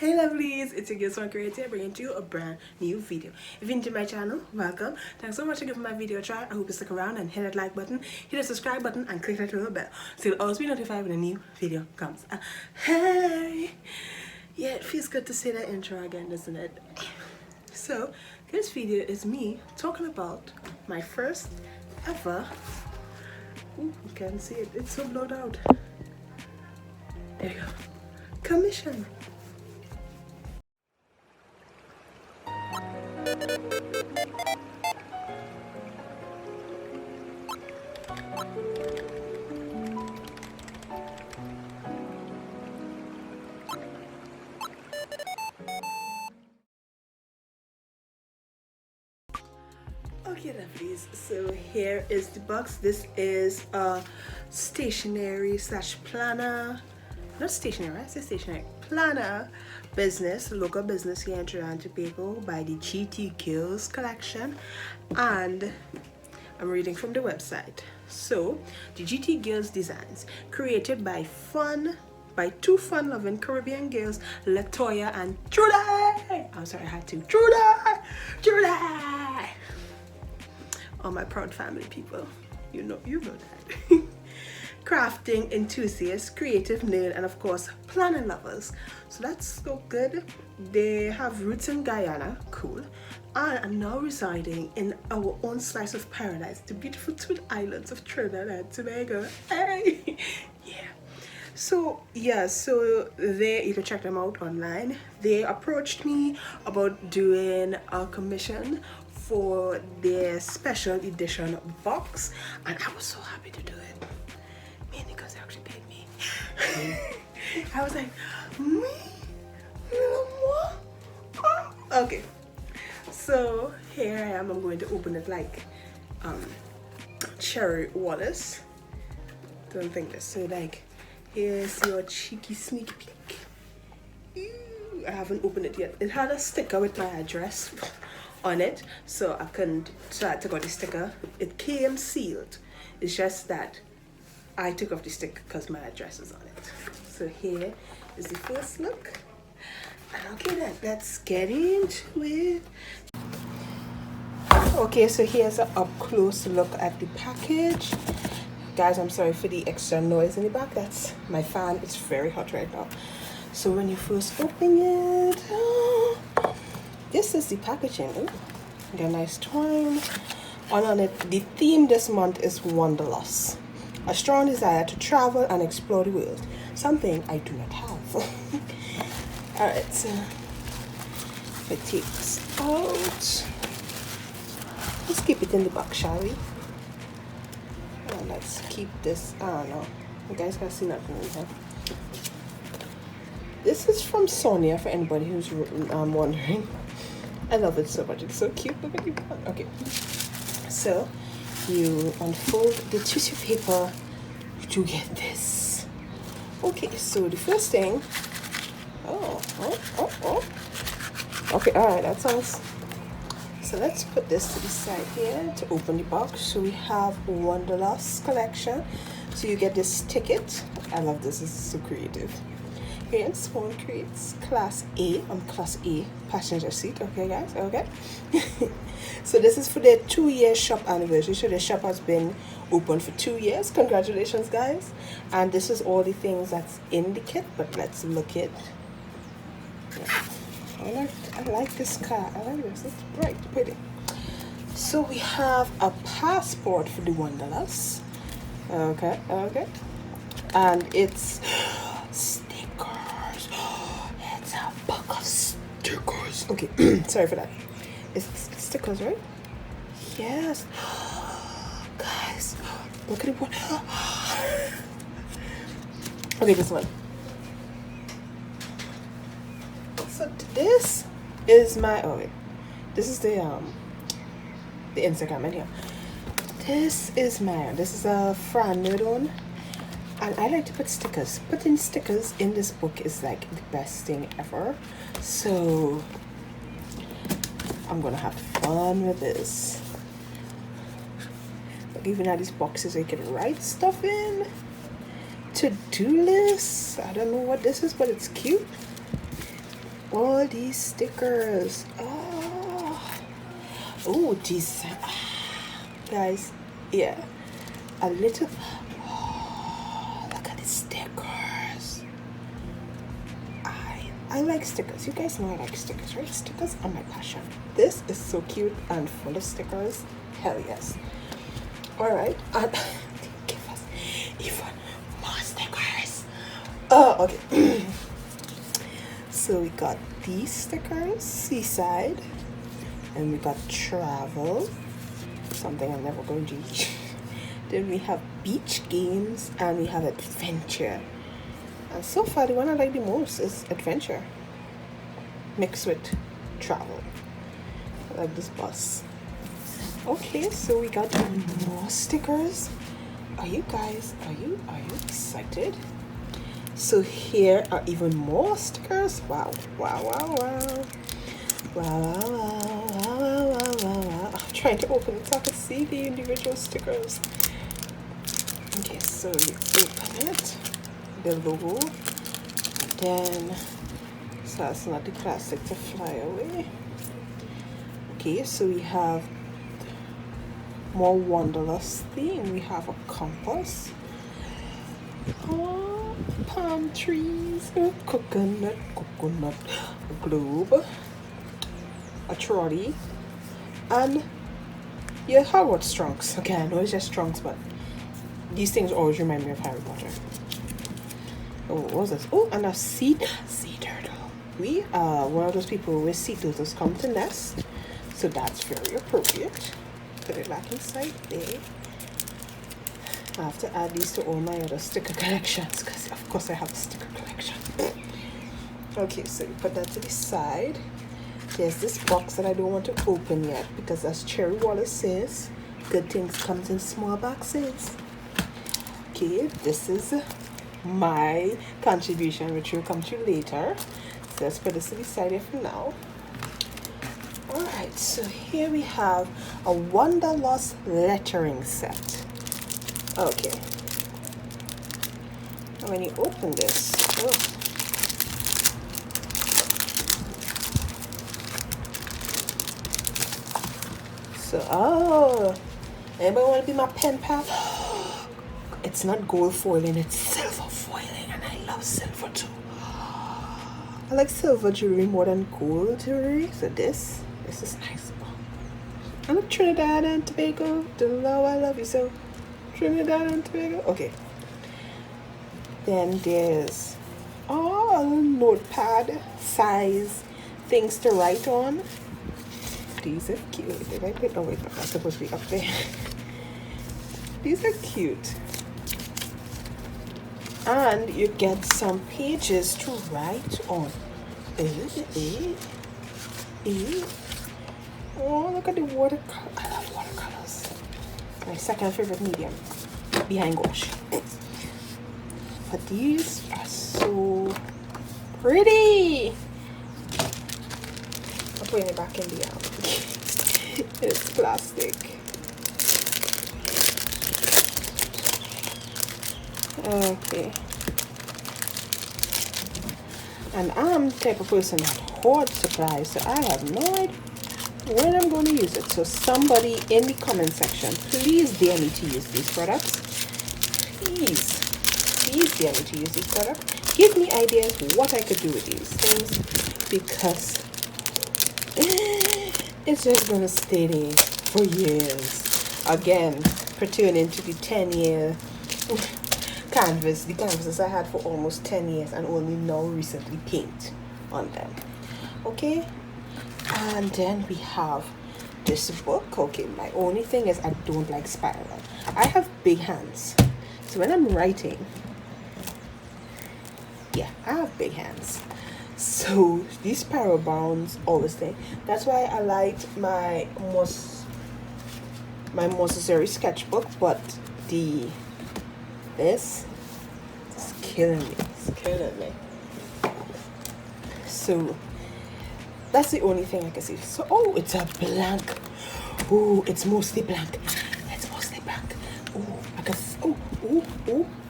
Hey lovelies, it's your girl Swan Creator bringing to you a brand new video. If you're into my channel, welcome. Thanks so much for giving my video a try. I hope you stick around and hit that like button, hit the subscribe button and click that little bell so you'll always be notified when a new video comes. Hey! Yeah, it feels good to say that intro again, doesn't it? So, this video is me talking about my first ever, ooh, you can't see it, it's so blurred out. There you go. Commission. Okay lovelies, so here is the box. This is a stationery slash planner, not stationery, I say stationery, planner business, local business here in Trinidad and Tobago by the GT Girlx collection, and I'm reading from the website. So the GT Girlx Designs, created by two fun-loving Caribbean girls, Latoya and Judy. I'm sorry, I had to. Judy. All my proud family people, you know that. Crafting enthusiasts, creative nerd, and of course planner lovers. So that's so good. They have roots in Guyana, cool, and are now residing in our own slice of paradise, the beautiful twin islands of Trinidad and Tobago. Hey, yeah. So yeah, so you can check them out online. They approached me about doing a commission for their special edition box, and I was so happy to do it, mainly because they actually paid me. I was like, me? What? Okay, so here I am. I'm going to open it like Cherry Wallace. Don't think this. So like, here's your cheeky sneak peek. Ew, I haven't opened it yet. It had a sticker with my address on it, so I took out the sticker. It came sealed. It's just that I took off the sticker because my address is on it. So here is the first look. And okay then, let's get into it. Okay, so here's an up close look at the package. Guys, I'm sorry for the extra noise in the back. That's my fan. It's very hot right now. So when you first open it, this is the packaging. Ooh, got a nice twine. On it, the theme this month is Wanderlust. A strong desire to travel and explore the world. Something I do not have. Alright, so I take this out. Let's keep it in the box, shall we? And let's keep this. I don't know. You guys can see nothing in here. This is from Sonia, for anybody who's wondering. I love it so much. It's so cute. Look at you. Okay. So you unfold the tissue paper to get this. Okay. So the first thing. Oh. Okay. All right. That sounds. So let's put this to the side here to open the box. So we have Wanderlust collection. So you get this ticket. I love this. This is so creative. Here in Swan Creates Class A. I'm Class A passenger seat. Okay, guys. Okay. So this is for their 2-year shop anniversary. So the shop has been open for 2 years. Congratulations, guys. And this is all the things that's in the kit. But let's look at. Yeah. I like this car. I like this. It's bright, pretty. So we have a passport for the Wanderlust. Okay. And it's stickers. It's a book of stickers. Okay, sorry for that. It's stickers, right? Yes. Guys, look at it. Okay, this one. So this is my this is the Instagram in here. This is a friend nerd one, and I like to put stickers. Putting stickers in this book is like the best thing ever. So I'm gonna have fun with this. Like, even at these boxes, I can write stuff in. To-do list. I don't know what this is, but it's cute. All these stickers. Oh, these guys. Yeah, a little. Oh, look at the stickers. I like stickers. You guys know I like stickers, right? Stickers are my passion. This is so cute and full of stickers. Hell yes. All right, and give us even more stickers. Oh, okay. So we got these stickers, seaside, and we got travel, something I'm never going to use. Then we have beach games, and we have adventure. And so far, the one I like the most is adventure, mixed with travel. I like this bus. Okay, so we got more stickers. Are you excited? So here are even more stickers. Wow. I'm trying to open it so I can see the individual stickers. Okay, so you open it, the logo, then so it's not the plastic to fly away. Okay, so we have more Wanderlust theme. We have a compass, palm trees, coconut, a globe, a trolley, and yeah, Hogwarts trunks. Okay, I know it's just trunks, but these things always remind me of Harry Potter. Oh, what was this? Oh, and a sea turtle. We are one of those people where sea turtles come to nest, so that's very appropriate. Put it back inside there. I have to add these to all my other sticker collections because of course I have a sticker collection. Okay, so you put that to the side. There's this box that I don't want to open yet because as Cherry Wallace says, good things comes in small boxes. Okay, this is my contribution, which will come to you later. So let's put this to the side here for now. Alright, so here we have a Wanderlust lettering set. Okay. And when you open this, anybody want to be my pen pal? It's not gold foiling, it's silver foiling, and I love silver too. I like silver jewelry more than gold jewelry, so this is nice. I'm a Trinidad and Tobago, the love I love you so. Trinidad and Tobago. Okay. Then there's notepad size things to write on. These are cute. Did I put? Oh wait, that's supposed to be up there. These are cute. And you get some pages to write on. Oh, look at the watercolor. I love watercolors. My second favorite medium behind gouache. But these are so pretty. I'm putting it back in the it's plastic. Okay. And I'm the type of person that hoards supplies, so I have no idea when I'm going to use it. So somebody in the comment section, please dare me to use these products. Please dare me to use these products. Give me ideas what I could do with these things, because it's just going to stay there for years. Again, pertaining to the 10-year canvas, the canvases I had for almost 10 years and only now recently paint on them. Okay, and then we have this book. Okay, my only thing is I don't like spiral. I have big hands, so when I'm writing, yeah, I have big hands, so these spiral bounds always stay. That's why I liked my Montessori sketchbook, but this is killing me. It's killing me. So that's the only thing I can see. So it's a blank. Oh, it's mostly blank. It's mostly blank. Oh, I can.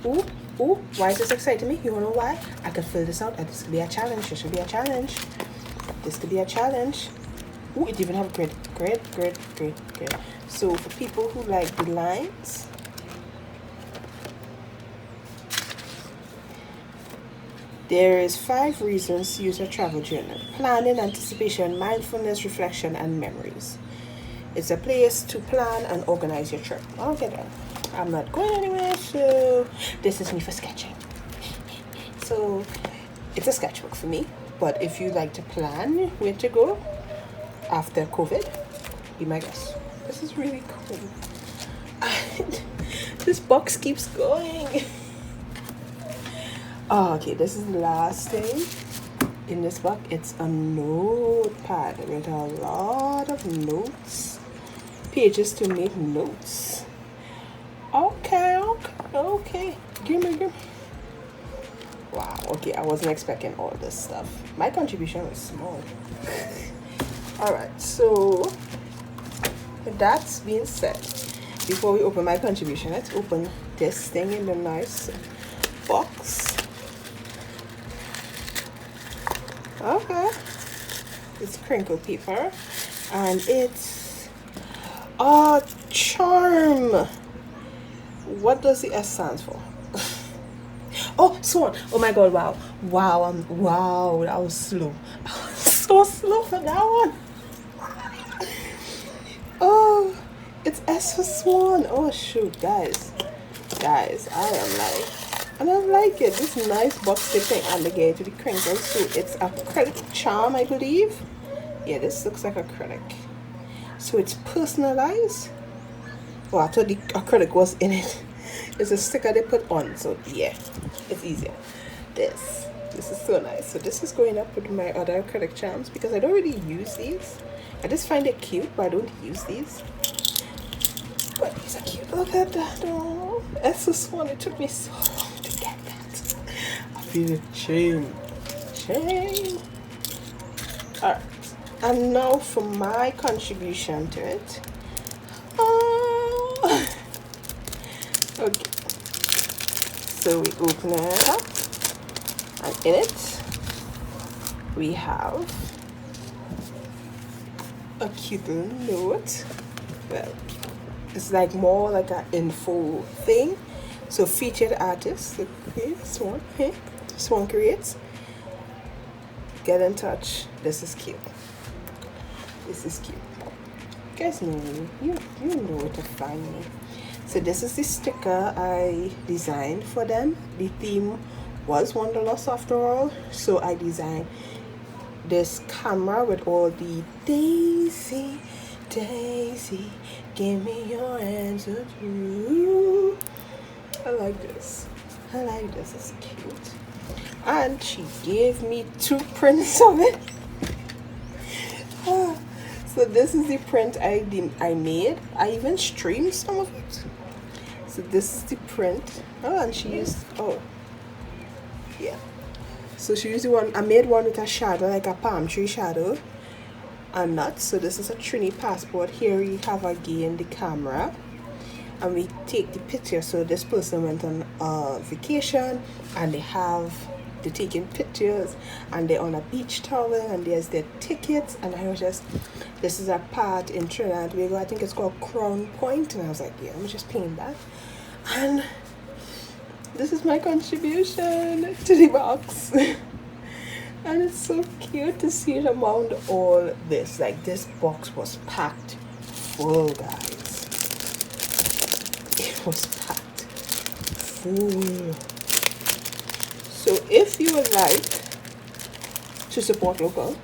Oh. Oh, why is this exciting me? You wanna know why? I could fill this out and this could be a challenge. This should be a challenge. This could be a challenge. Oh, it even have a grid. Grid. So for people who like the lines, there is 5 reasons to use a travel journal: planning, anticipation, mindfulness, reflection, and memories. It's a place to plan and organize your trip. Okay then, I'm not going anywhere, so this is me for sketching. So it's a sketchbook for me, but if you like to plan where to go after COVID, be my guest. This is really cool. And this box keeps going. Oh, okay, this is the last thing in this book. It's a notepad with a lot of notes, pages to make notes. Okay. Give me. Wow, okay, I wasn't expecting all this stuff. My contribution was small. Alright, so that's being said, before we open my contribution, let's open this thing in the nice box. Okay, it's crinkled paper, and it's a charm. What does the S stand for? Oh, Swan. Oh my god, wow, that was slow. I was so slow for that one. Oh, it's S for Swan. Oh shoot, guys, I don't like it. This nice box thing and the gate to the crinkle. So it's acrylic charm, I believe. Yeah, this looks like acrylic. So it's personalized. Oh, I thought the acrylic was in it. It's a sticker they put on. So yeah, it's easier. This is so nice. So this is going up with my other acrylic charms because I don't really use these. I just find it cute, but I don't use these. But these are cute. Look at that. Oh, that's so Swan. It took me so long to get that. I feel shame. Alright. And now for my contribution to it. Oh. Okay. So we open it up. And in it, we have a cute little note. Well, it's like more like an info thing. So featured artists, okay, Swan, hey, Swan Creates. Get in touch. This is cute. You guys know me. You know where to find me. So this is the sticker I designed for them. The theme was Wanderlust after all. So I designed this camera with all the Daisy, give me your answer too. I like this. It's cute. And she gave me 2 prints of it. So this is the print I made. I even streamed some of it. So this is the print. Oh, and she used, oh yeah. So she used the one, I made one with a shadow, like a palm tree shadow and nuts. So this is a Trini passport. Here we have again the camera, and we take the picture. So this person went on a vacation and they're taking pictures and they're on a beach towel and there's their tickets, and I was just, this is a part in Trinidad Tobago, I think it's called Crown Point, and I was like, yeah, I'm just paint that. And this is my contribution to the box. And it's so cute to see it among all this. Like, this box was packed full, guys. It was packed full. So if you would like to support local,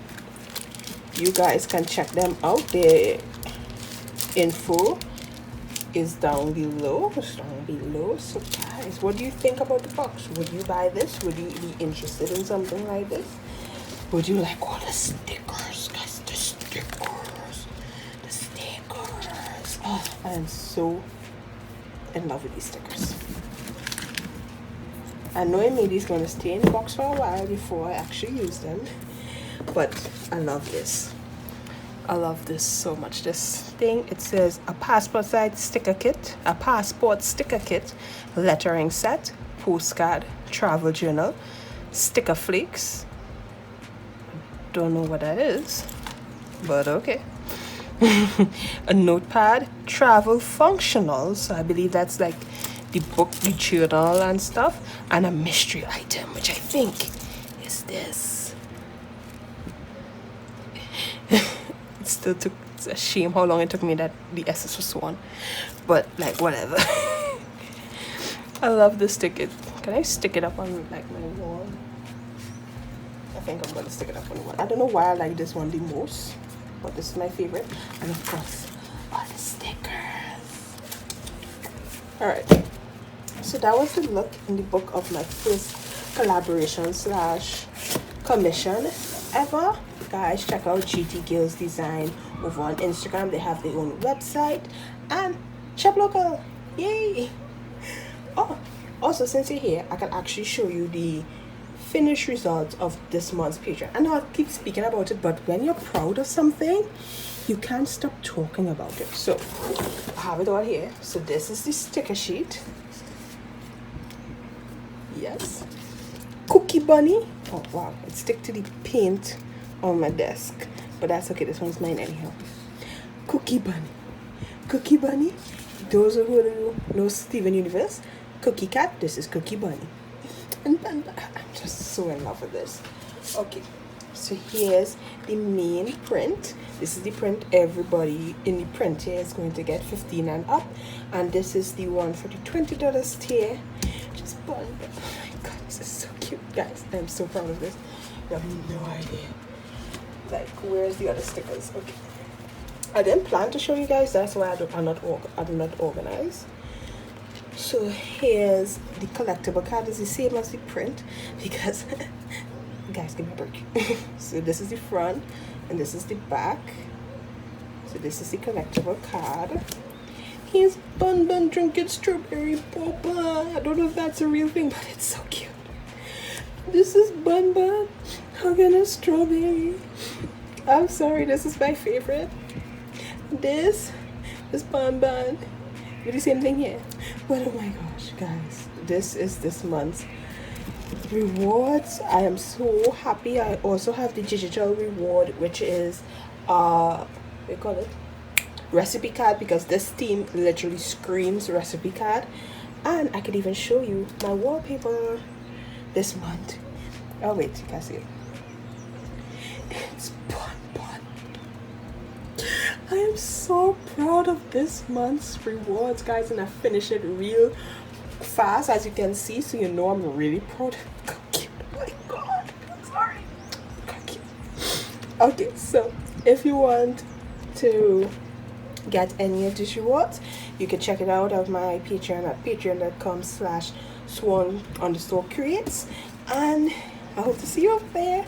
you guys can check them out. Their info is down below. So guys, what do you think about the box? Would you buy this? Would you be interested in something like this? Would you like all the stickers, guys? The stickers. Oh, I am so in love with these stickers. I know maybe it's gonna stay in the box for a while before I actually use them, but I love this. I love this so much. This thing, it says a passport size sticker kit, a passport sticker kit, lettering set, postcard travel journal, sticker flakes. Don't know what that is, but okay. A notepad, travel functional, so I believe that's like the book, the journal and stuff, and a mystery item, which I think is this. It's a shame how long it took me that the S is for Swan, but like whatever. I love this sticker. Can I stick it up on like my wall? I think I'm gonna stick it up on the wall. I don't know why I like this one the most, but this is my favorite. And of course, all the stickers. Alright, so that was the look in the book of my first collaboration / commission ever. Guys, check out GT Girlx Design over on Instagram. They have their own website, and shop local. Yay! Oh, also, since you're here, I can actually show you the finished results of this month's picture. I know I keep speaking about it, but when you're proud of something, you can't stop talking about it. So I have it all here. So this is the sticker sheet. Yes. Cookie bunny. Oh wow, it stick to the paint on my desk, but that's okay. This one's mine anyhow. Cookie bunny. Cookie bunny. Those who know Steven Universe. Cookie cat. This is Cookie bunny. And I'm just so in love with this. Okay, so here's the main print. This is the print everybody in the print here is going to get 15 and up, and this is the one for the $20 tier. Just fun. Oh my god, this is so cute, guys. I'm so proud of this. You have no idea. Like, where's the other stickers? Okay, I didn't plan to show you guys. That's why I do not organize. So here's the collectible card. It's the same as the print because guys, give me a break. So this is the front and this is the back. So this is the collectible card. Here's Bun Bun drinking strawberry boba. I don't know if that's a real thing, but it's so cute. This is Bun Bun hugging a strawberry. I'm sorry, this is my favorite. This is Bun Bun. Do the same thing here. But oh my gosh, guys, this is this month's rewards. I am so happy. I also have the digital reward, which is what do you call it, recipe card, because this theme literally screams recipe card. And I could even show you my wallpaper this month. Oh wait, you can see it. It's Bun Bun. I am so proud of this month's rewards, guys, and I finished it real fast, as you can see, so you know I'm really proud. How cute. Oh my god, I'm sorry. How cute. Okay, so if you want to get any of these rewards, you can check it out on my Patreon at patreon.com/swan_creates, and I hope to see you up there.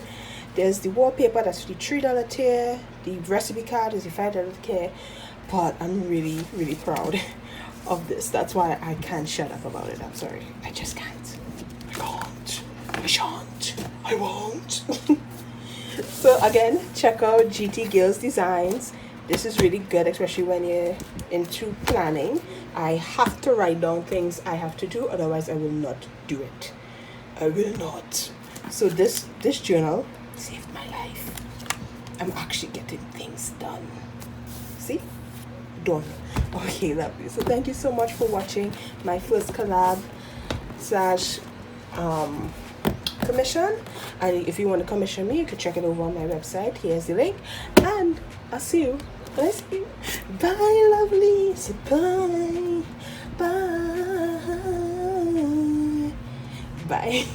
There's the wallpaper, that's the $3 tier. The recipe card is the $5 tier. But I'm really, really proud of this. That's why I can't shut up about it. I'm sorry. I just can't. I can't. I shan't. I won't. So again, check out GT Girlx Designs. This is really good, especially when you're into planning. I have to write down things I have to do, otherwise I will not do it. I will not. So this journal saved my life. I'm actually getting things done. See? Done. Okay, lovely. So thank you so much for watching my first collab / commission. And if you want to commission me, you can check it over on my website. Here's the link. And I'll see you when I see you. Bye, lovely. Say bye. Bye. Bye.